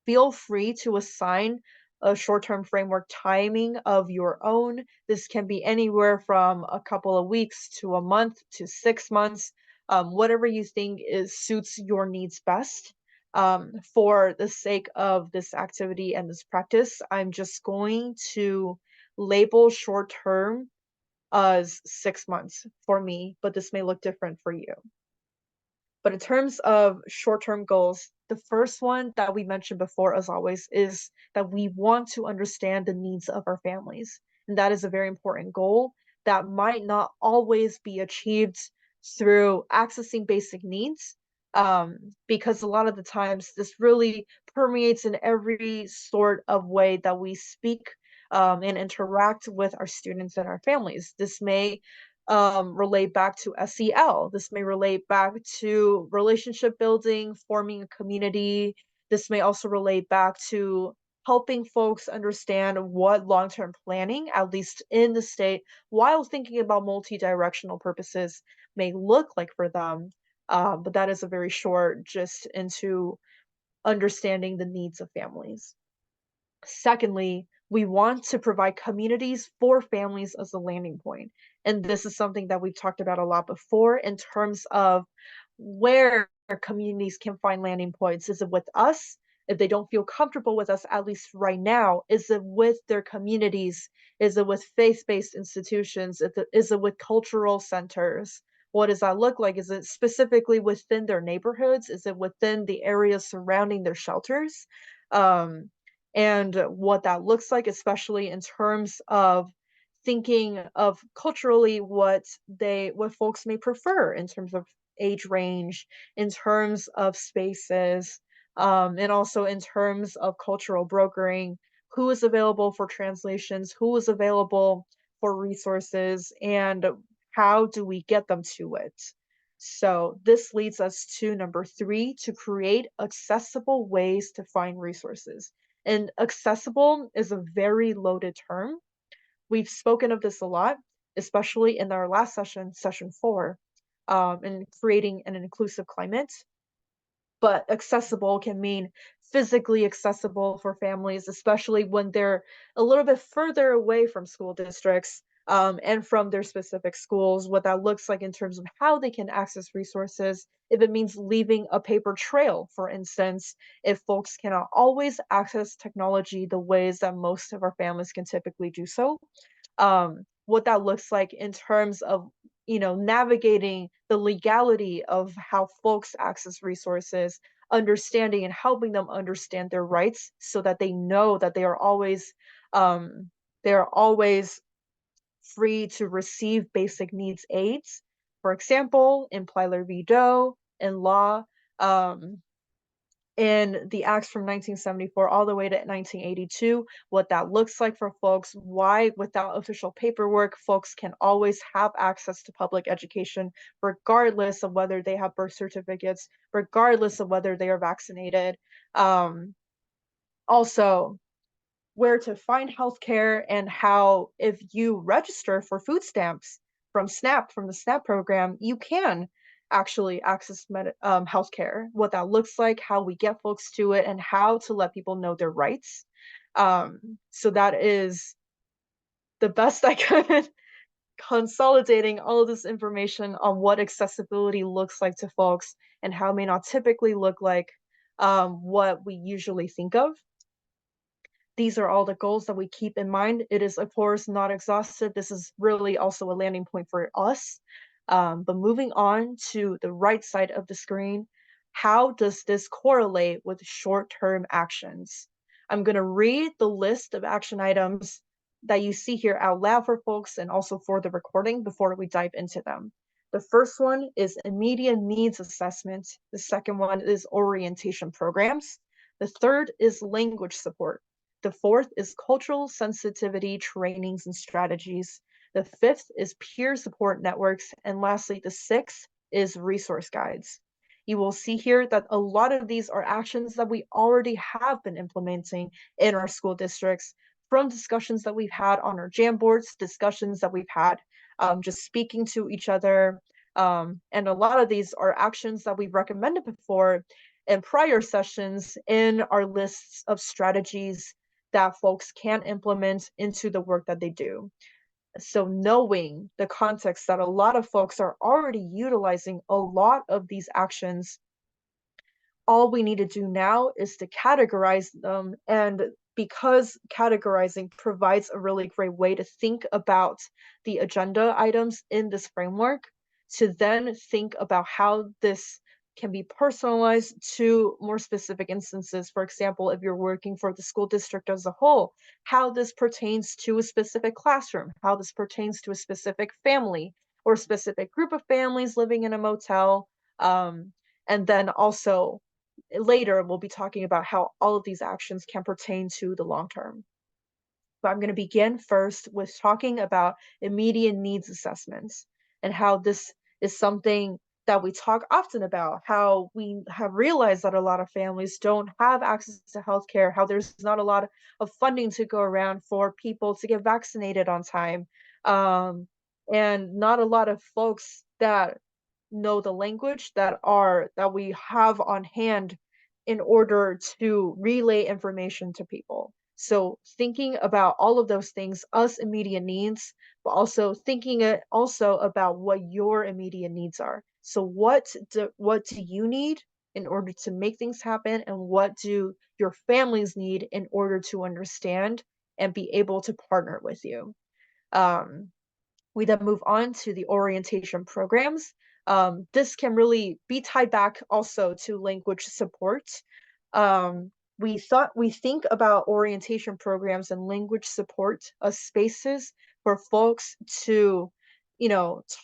feel free to assign a short-term framework timing of your own. This can be anywhere from a couple of weeks to a month to 6 months, whatever you think suits your needs best. For the sake of this activity and this practice, I'm just going to label short term as 6 months for me, but this may look different for you. But in terms of short-term goals, the first one that we mentioned before, as always, is that we want to understand the needs of our families. And that is a very important goal that might not always be achieved through accessing basic needs, because a lot of the times this really permeates in every sort of way that we speak and interact with our students and our families. This may relate back to SEL. This may relate back to relationship building, forming a community. This may also relate back to helping folks understand what long-term planning, at least in the state, while thinking about multi-directional purposes, may look like for them. But that is a very short just into understanding the needs of families. Secondly, we want to provide communities for families as a landing point. And this is something that we've talked about a lot before in terms of where communities can find landing points. Is it with us? If they don't feel comfortable with us, at least right now, is it with their communities? Is it with faith-based institutions? Is it with cultural centers? What does that look like? Is it specifically within their neighborhoods? Is it within the areas surrounding their shelters? Um, and what that looks like, especially in terms of thinking of culturally what folks may prefer in terms of age range, in terms of spaces, and also in terms of cultural brokering, who is available for translations, who is available for resources, and how do we get them to it. So this leads us to number 3, to create accessible ways to find resources. And accessible is a very loaded term. We've spoken of this a lot, especially in our last session, session 4, in creating an inclusive climate. But accessible can mean physically accessible for families, especially when they're a little bit further away from school districts, and from their specific schools, what that looks like in terms of how they can access resources. If it means leaving a paper trail, for instance, if folks cannot always access technology the ways that most of our families can typically do so, what that looks like in terms of navigating the legality of how folks access resources, understanding and helping them understand their rights so that they know that um, they are always free to receive basic needs aids. For example, in Plyler v. Doe, in law, um, in the acts from 1974 all the way to 1982, what that looks like for folks, why without official paperwork, folks can always have access to public education, regardless of whether they have birth certificates, regardless of whether they are vaccinated. Also, where to find healthcare and how, if you register for food stamps from SNAP, from the SNAP program, you can actually access healthcare, what that looks like, how we get folks to it, and how to let people know their rights. So that is the best I could consolidating all of this information on what accessibility looks like to folks and how it may not typically look like what we usually think of. These are all the goals that we keep in mind. It is, of course, not exhaustive. This is really also a landing point for us. But moving on to the right side of the screen, how does this correlate with short-term actions? I'm going to read the list of action items that you see here out loud for folks and also for the recording before we dive into them. The first one is immediate needs assessment. The second one is orientation programs. The third is language support. The fourth is cultural sensitivity trainings and strategies. The fifth is peer support networks. And lastly, the sixth is resource guides. You will see here that a lot of these are actions that we already have been implementing in our school districts, from discussions that we've had on our Jam boards, discussions that we've had just speaking to each other. And a lot of these are actions that we've recommended before in prior sessions in our lists of strategies that folks can implement into the work that they do. So knowing the context that a lot of folks are already utilizing a lot of these actions, all we need to do now is to categorize them. And because categorizing provides a really great way to think about the agenda items in this framework, to then think about how this can be personalized to more specific instances. For example, if you're working for the school district as a whole, how this pertains to a specific classroom, how this pertains to a specific family or specific group of families living in a motel. And then also later we'll be talking about how all of these actions can pertain to the long term. But I'm going to begin first with talking about immediate needs assessments and how this is something that we talk often about, how we have realized that a lot of families don't have access to healthcare, how there's not a lot of funding to go around for people to get vaccinated on time, um, and not a lot of folks that know the language that we have on hand in order to relay information to people. So thinking about all of those things, us immediate needs, but also thinking it also about what your immediate needs are. So what do you need in order to make things happen, and what do your families need in order to understand and be able to partner with you? Um, we then move on to the orientation programs. This can really be tied back also to language support. Um, we think about orientation programs and language support as spaces for folks to,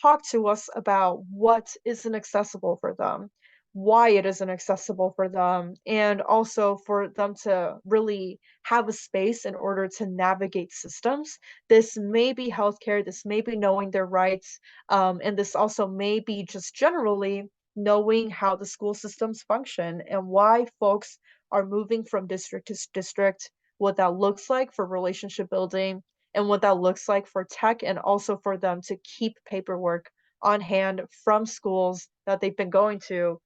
talk to us about what isn't accessible for them, why it isn't accessible for them, and also for them to really have a space in order to navigate systems. This may be healthcare, this may be knowing their rights, and this also may be just generally knowing how the school systems function and why folks are moving from district to district, what that looks like for relationship building, and what that looks like for tech, and also for them to keep paperwork on hand from schools that they've been going to,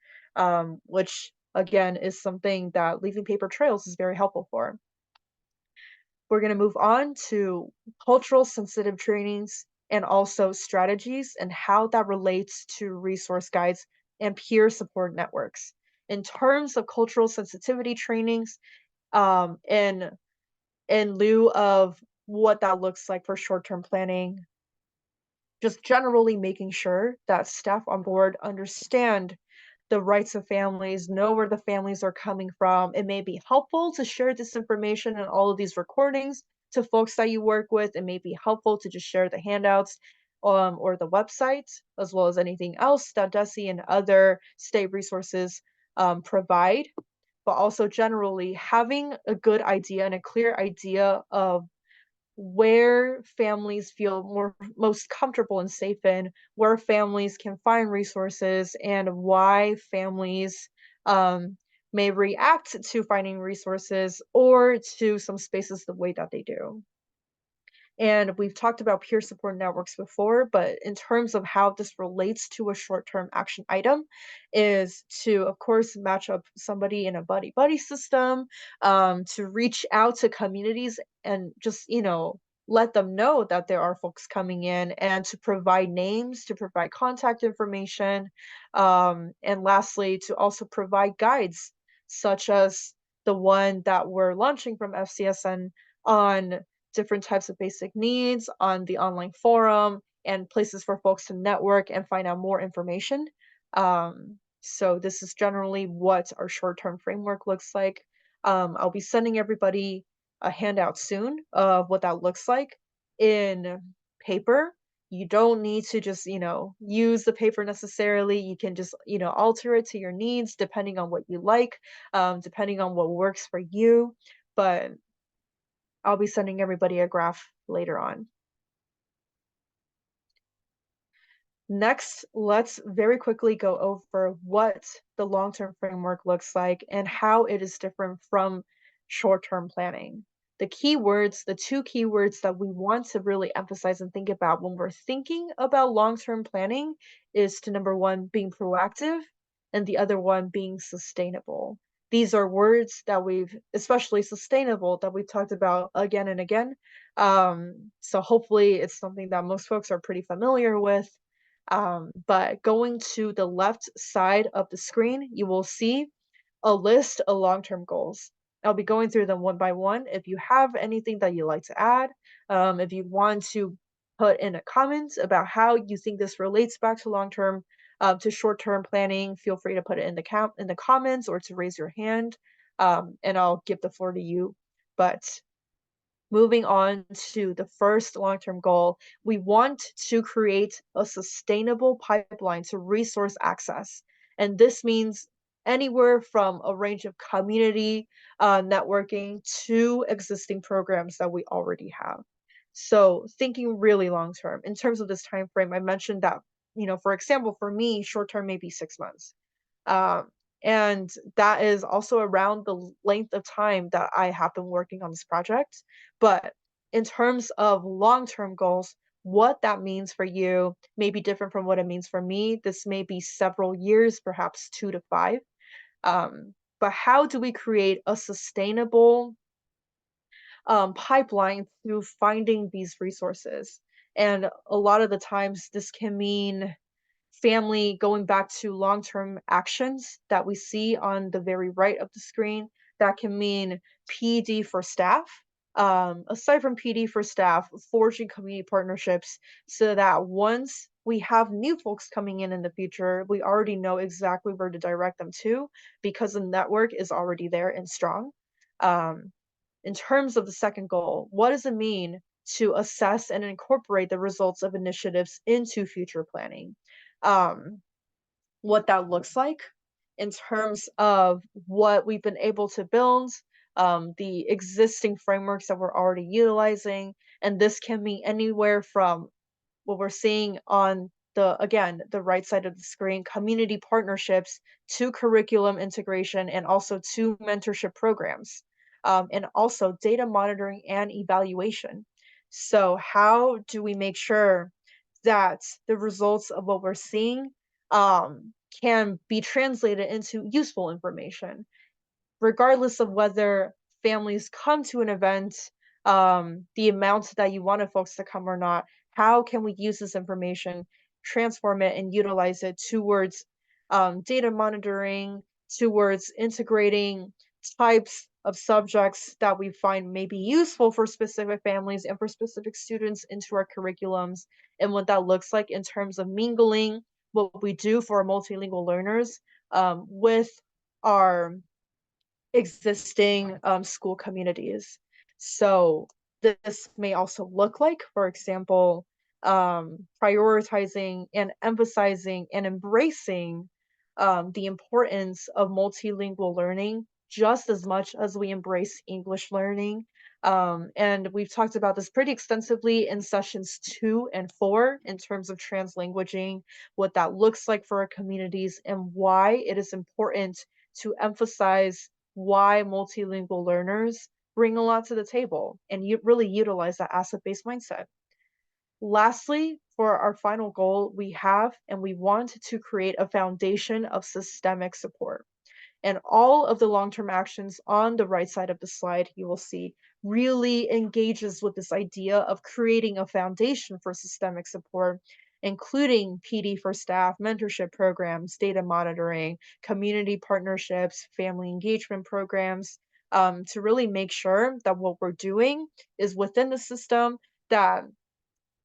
which again is something that leaving paper trails is very helpful for. We're going to move on to cultural sensitive trainings and also strategies and how that relates to resource guides and peer support networks. In terms of cultural sensitivity trainings, in lieu of what that looks like for short-term planning, just generally making sure that staff on board understand the rights of families, know where the families are coming from. It may be helpful to share this information and all of these recordings to folks that you work with. It may be helpful to just share the handouts, or the website, as well as anything else that DESE and other state resources provide. But also generally having a good idea and a clear idea of where families feel most comfortable and safe in, where families can find resources, and why families may react to finding resources or to some spaces the way that they do. And we've talked about peer support networks before, but in terms of how this relates to a short-term action item is to, of course, match up somebody in a buddy-buddy system, to reach out to communities and just, let them know that there are folks coming in, and to provide names, to provide contact information, and lastly, to also provide guides, such as the one that we're launching from FCSN on different types of basic needs, on the online forum, and places for folks to network and find out more information. So this is generally what our short-term framework looks like. I'll be sending everybody a handout soon of what that looks like in paper. You don't need to just, use the paper necessarily. You can just, alter it to your needs depending on what you like, depending on what works for you. But I'll be sending everybody a graph later on. Next, let's very quickly go over what the long-term framework looks like and how it is different from short-term planning. The keywords, the two keywords that we want to really emphasize and think about when we're thinking about long-term planning is to number one, being proactive, and the other one being sustainable. These are words that especially sustainable, that we've talked about again and again. So hopefully it's something that most folks are pretty familiar with. But going to the left side of the screen, you will see a list of long-term goals. I'll be going through them one by one. If you have anything that you'd like to add, if you want to put in a comment about how you think this relates back to long-term, to short-term planning, feel free to put it in the comments or to raise your hand, and I'll give the floor to you. But moving on to the first long-term goal, we want to create a sustainable pipeline to resource access. And this means anywhere from a range of community networking to existing programs that we already have. So thinking really long term in terms of this time frame, I mentioned that, for example, for me, short term may be 6 months. Um, and that is also around the length of time that I have been working on this project. But in terms of long-term goals, what that means for you may be different from what it means for me. This may be several years, perhaps 2 to 5. But how do we create a sustainable pipeline through finding these resources? And a lot of the times, this can mean family going back to long-term actions that we see on the very right of the screen. That can mean PD for staff. Aside from PD for staff, forging community partnerships so that once we have new folks coming in the future, we already know exactly where to direct them to because the network is already there and strong. Um, in terms of the second goal, what does it mean to assess and incorporate the results of initiatives into future planning? Um, what that looks like in terms of what we've been able to build, the existing frameworks that we're already utilizing. And this can mean anywhere from what we're seeing on the right side of the screen, community partnerships to curriculum integration and also to mentorship programs, and also data monitoring and evaluation. So how do we make sure that the results of what we're seeing can be translated into useful information? Regardless of whether families come to an event, the amount that you wanted folks to come or not, how can we use this information, transform it, and utilize it towards data monitoring, towards integrating types of subjects that we find may be useful for specific families and for specific students into our curriculums, and what that looks like in terms of mingling what we do for our multilingual learners with our existing school communities. So this may also look like, for example, prioritizing and emphasizing and embracing the importance of multilingual learning just as much as we embrace English learning. And we've talked about this pretty extensively in sessions 2 and 4 in terms of translanguaging, what that looks like for our communities, and why it is important to emphasize why multilingual learners bring a lot to the table and you really utilize that asset-based mindset. Lastly, for our final goal, we have and we want to create a foundation of systemic support. And all of the long-term actions on the right side of the slide, you will see, really engages with this idea of creating a foundation for systemic support, including PD for staff, mentorship programs, data monitoring, community partnerships, family engagement programs, to really make sure that what we're doing is within the system, that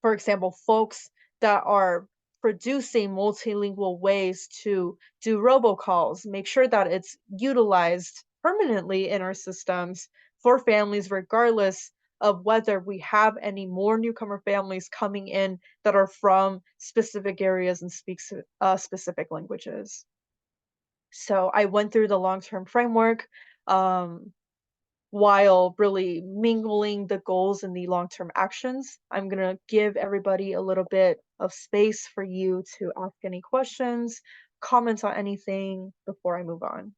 for example, folks that are producing multilingual ways to do robocalls, make sure that it's utilized permanently in our systems for families, regardless of whether we have any more newcomer families coming in that are from specific areas and speak specific languages. So I went through the long-term framework. Um, while really mingling the goals and the long-term actions. I'm going to give everybody a little bit of space for you to ask any questions, comment on anything before I move on.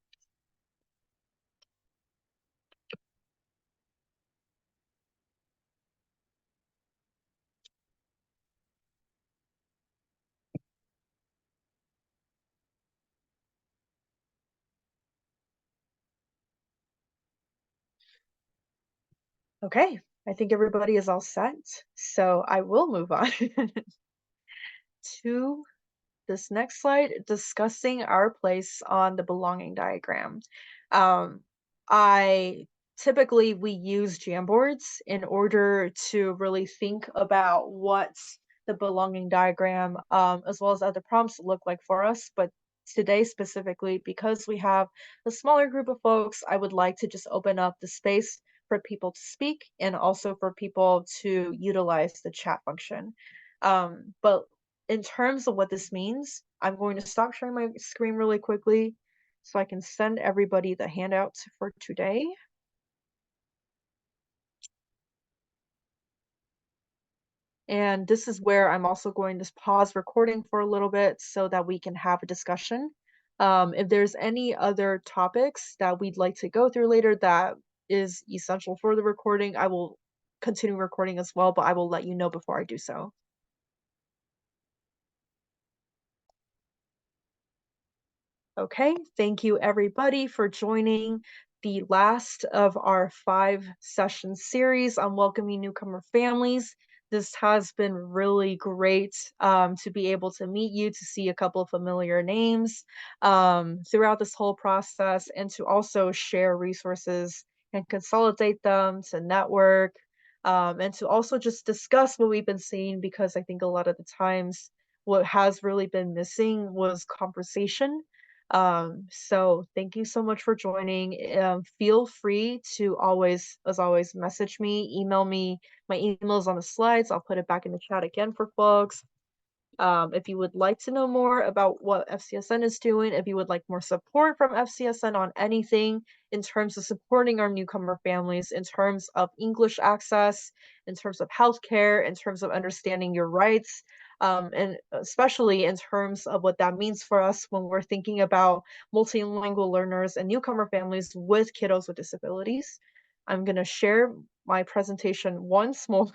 Okay, I think everybody is all set. So I will move on to this next slide, discussing our place on the belonging diagram. Um, I typically we use Jamboards in order to really think about what the belonging diagram, as well as other prompts look like for us. But today specifically, because we have a smaller group of folks, I would like to just open up the space for people to speak and also for people to utilize the chat function. But in terms of what this means, I'm going to stop sharing my screen really quickly so I can send everybody the handouts for today. And this is where I'm also going to pause recording for a little bit so that we can have a discussion. If there's any other topics that we'd like to go through later that is essential for the recording, I will continue recording as well, but I will let you know before I do so. Okay, thank you everybody for joining the last of our 5-session series on welcoming newcomer families. This has been really great to be able to meet you, to see a couple of familiar names throughout this whole process, and to also share resources and consolidate them, to network, and to also just discuss what we've been seeing, because I think a lot of the times what has really been missing was conversation. So thank you so much for joining. Feel free to always, as always, message me, email me. My email is on the slides. I'll put it back in the chat again for folks. If you would like to know more about what FCSN is doing, if you would like more support from FCSN on anything in terms of supporting our newcomer families, in terms of English access, in terms of healthcare, in terms of understanding your rights, and especially in terms of what that means for us when we're thinking about multilingual learners and newcomer families with kiddos with disabilities. I'm going to share my presentation once more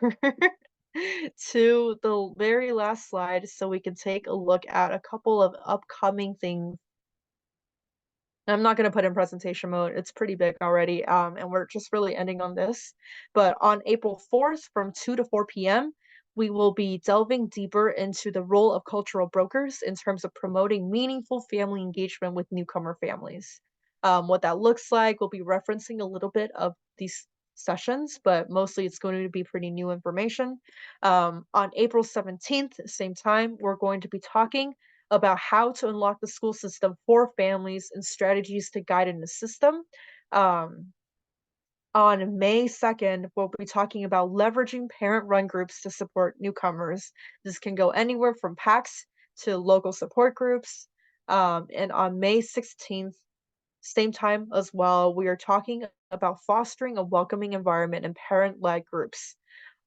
to the very last slide so we can take a look at a couple of upcoming things. I'm not going to put in presentation mode. It's pretty big already. And we're just really ending on this. But on April 4th from 2 to 4 p.m., we will be delving deeper into the role of cultural brokers in terms of promoting meaningful family engagement with newcomer families. What that looks like, we'll be referencing a little bit of these sessions, but mostly it's going to be pretty new information. On April 17th, same time, we're going to be talking about how to unlock the school system for families and strategies to guide and assist them. Um, on May 2nd, we'll be talking about leveraging parent-run groups to support newcomers. This can go anywhere from PACs to local support groups. And on May 16th, same time as well, we are talking about fostering a welcoming environment in parent-led groups.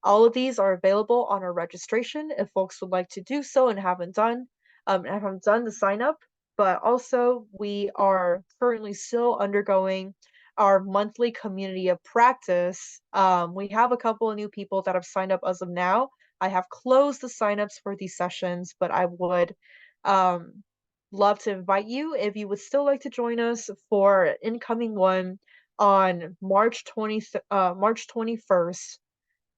All of these are available on our registration if folks would like to do so and haven't done the sign up. But also, we are currently still undergoing our monthly community of practice. We have a couple of new people that have signed up as of now. I have closed the signups for these sessions, but I would love to invite you if you would still like to join us for an incoming one on March 21st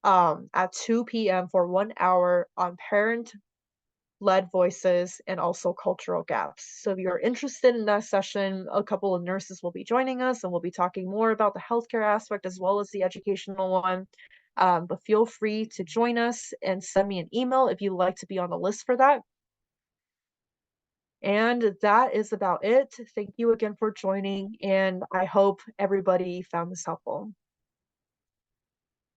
at 2 p.m. for 1 hour on parent-led voices and also cultural gaps. So if you're interested in that session, a couple of nurses will be joining us and we'll be talking more about the healthcare aspect as well as the educational one. But feel free to join us and send me an email if you'd like to be on the list for that. And that is about it. Thank you again for joining, and I hope everybody found this helpful.